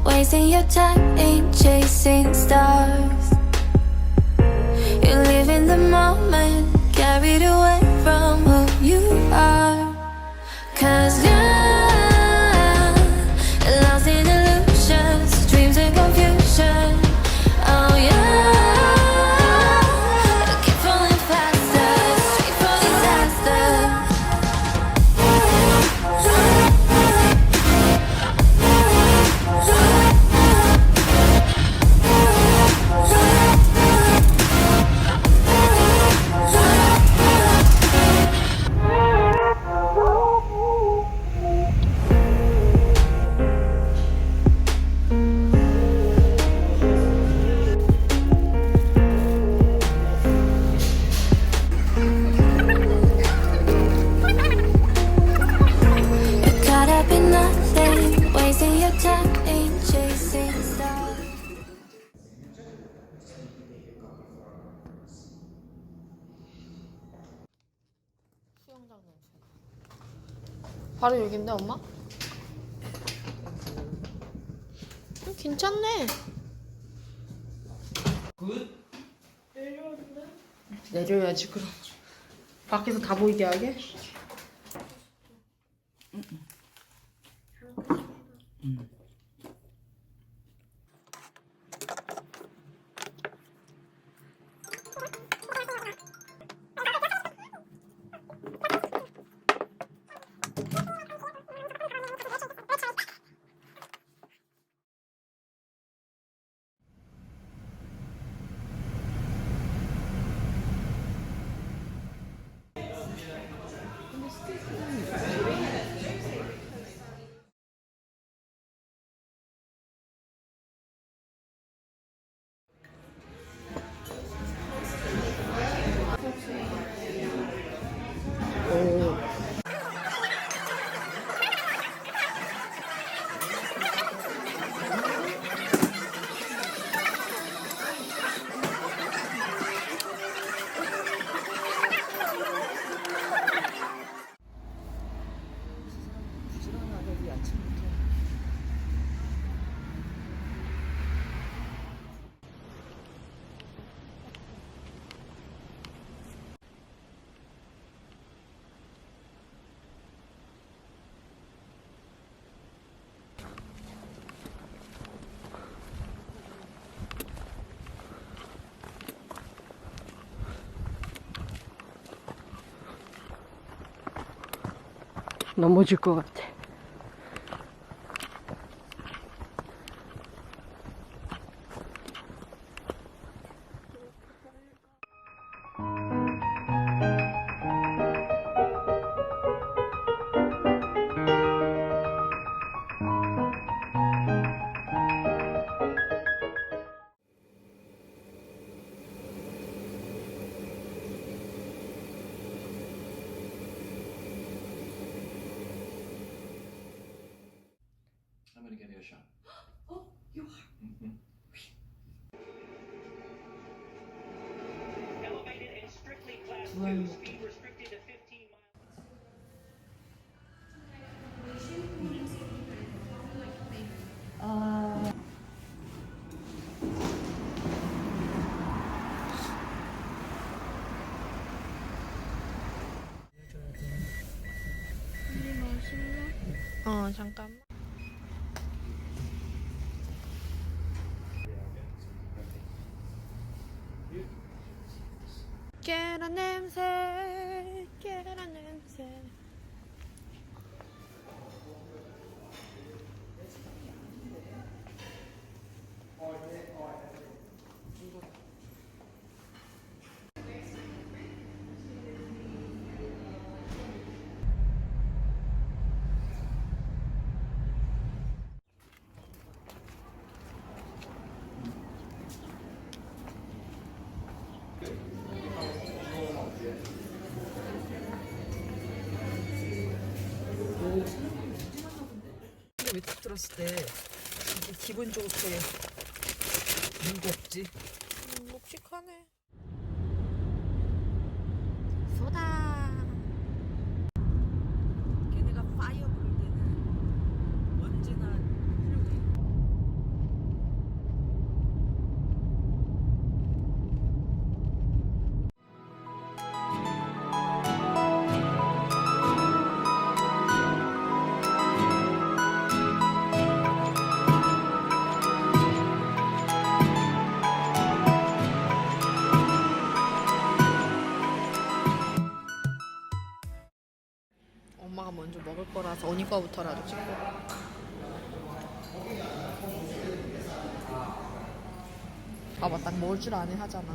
wasting your time in chasing stars. You live in the moment, carried away from who you are. 'Cause you're lost in illusions, dreams and confusion. Oh yeah, keep falling faster, straight for disaster. You're caught up in nothing, wasting your time in chasing stars. 수영장 냄새. 바로 여긴데 엄마? 괜찮네. 굿? 내려야지 그럼. 밖에서 다 보이게 하게? 넘어질 것 같아. I'm gonna give you a shot. Oh, you are. Elevated and strictly class 2, speed restricted to 15 miles. 잠깐만. 계란 냄새, 계란 냄새. 외국 들었을 때 이게 기분 좋게 무겁지. 묵직하네. 쏟아. 걔네가 파이어 부를 때는 언제나 훌륭해. 먹을 거라서 언니 거부터라도 찍고. 봐봐, 딱 먹을 줄 아네 하잖아.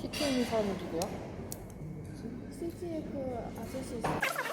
시키는 사람은 누구야? CGF 아저씨 있어.